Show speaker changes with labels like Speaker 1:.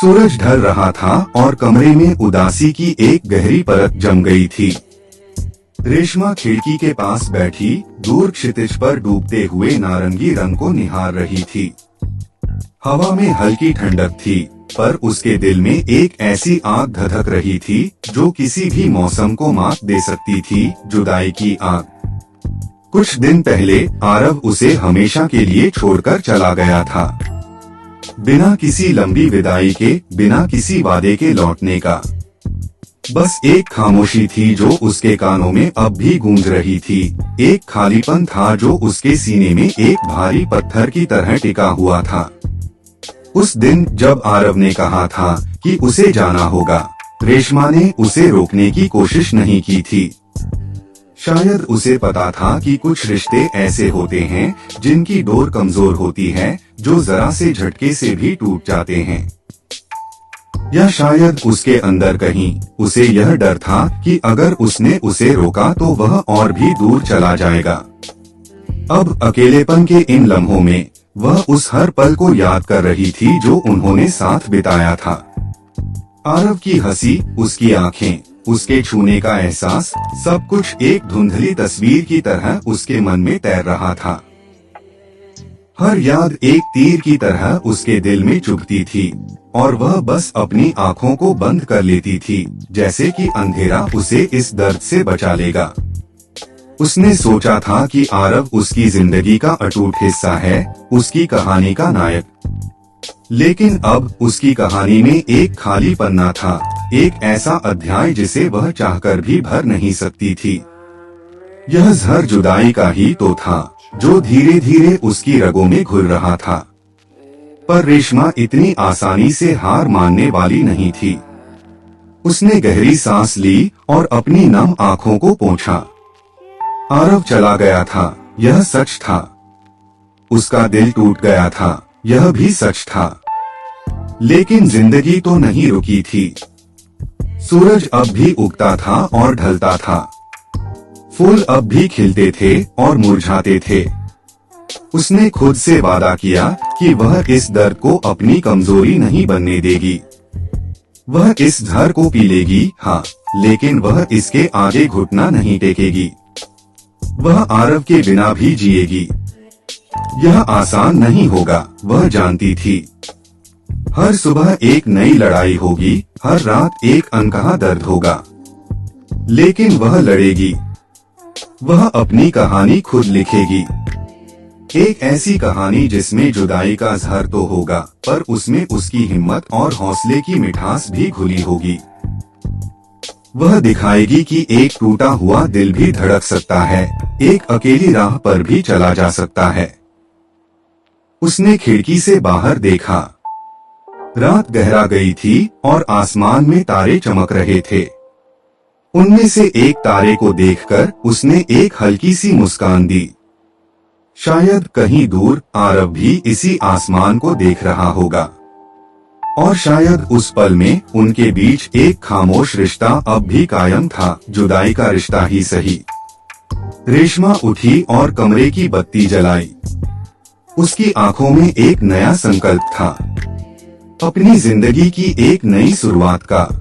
Speaker 1: सूरज ढल रहा था और कमरे में उदासी की एक गहरी परत जम गई थी। रेशमा खिड़की के पास बैठी दूर क्षितिज पर डूबते हुए नारंगी रंग को निहार रही थी। हवा में हल्की ठंडक थी, पर उसके दिल में एक ऐसी आग धधक रही थी जो किसी भी मौसम को मात दे सकती थी, जुदाई की आग। कुछ दिन पहले आरव उसे हमेशा के लिए छोड़कर चला गया था, बिना किसी लंबी विदाई के, बिना किसी वादे के लौटने का। बस एक खामोशी थी जो उसके कानों में अब भी गूंज रही थी। एक खालीपन था जो उसके सीने में एक भारी पत्थर की तरह टिका हुआ था। उस दिन जब आरव ने कहा था कि उसे जाना होगा, रेशमा ने उसे रोकने की कोशिश नहीं की थी। शायद उसे पता था कि कुछ रिश्ते ऐसे होते हैं जिनकी डोर कमजोर होती है, जो जरा से झटके से भी टूट जाते हैं। या शायद उसके अंदर कहीं उसे यह डर था कि अगर उसने उसे रोका तो वह और भी दूर चला जाएगा। अब अकेलेपन के इन लम्हों में वह उस हर पल को याद कर रही थी जो उन्होंने साथ बिताया था। आरव की हंसी, उसकी आंखें, उसके छूने का एहसास, सब कुछ एक धुंधली तस्वीर की तरह उसके मन में तैर रहा था। हर याद एक तीर की तरह उसके दिल में चुभती थी और वह बस अपनी आंखों को बंद कर लेती थी, जैसे कि अंधेरा उसे इस दर्द से बचा लेगा। उसने सोचा था कि आरव उसकी जिंदगी का अटूट हिस्सा है, उसकी कहानी का नायक। लेकिन अब उसकी कहानी में एक खाली पन्ना था, एक ऐसा अध्याय जिसे वह चाहकर भी भर नहीं सकती थी। यह जहर जुदाई का ही तो था जो धीरे धीरे उसकी रगों में घुल रहा था। पर रेशमा इतनी आसानी से हार मानने वाली नहीं थी। उसने गहरी सांस ली और अपनी नम आंखों को पोंछा। आरव चला गया था, यह सच था। उसका दिल टूट गया था, यह भी सच था। लेकिन जिंदगी तो नहीं रुकी थी। सूरज अब भी उगता था और ढलता था। फूल अब भी खिलते थे और मुरझाते थे। उसने खुद से वादा किया कि वह इस दर्द को अपनी कमजोरी नहीं बनने देगी। वह इस जहर को पी लेगी, हाँ, लेकिन वह इसके आगे घुटना नहीं टेकेगी। वह आरव के बिना भी जिएगी। यह आसान नहीं होगा, वह जानती थी। हर सुबह एक नई लड़ाई होगी, हर रात एक अनकहा दर्द होगा। लेकिन वह लड़ेगी। वह अपनी कहानी खुद लिखेगी। एक ऐसी कहानी जिसमें जुदाई का जहर तो होगा, पर उसमें उसकी हिम्मत और हौसले की मिठास भी घुली होगी। वह दिखाएगी कि एक टूटा हुआ दिल भी धड़क सकता है, एक अकेली राह पर भी चला जा सकता है। उसने खिड़की से बाहर देखा। रात गहरा गई थी और आसमान में तारे चमक रहे थे। उनमें से एक तारे को देखकर उसने एक हल्की सी मुस्कान दी। शायद कहीं दूर आरव भी इसी आसमान को देख रहा होगा। और शायद उस पल में उनके बीच एक खामोश रिश्ता अब भी कायम था, जुदाई का रिश्ता ही सही। रेशमा उठी और कमरे की बत्ती जलाई। उसकी आंखों में एक नया संकल्प था, अपनी जिंदगी की एक नई शुरुआत का।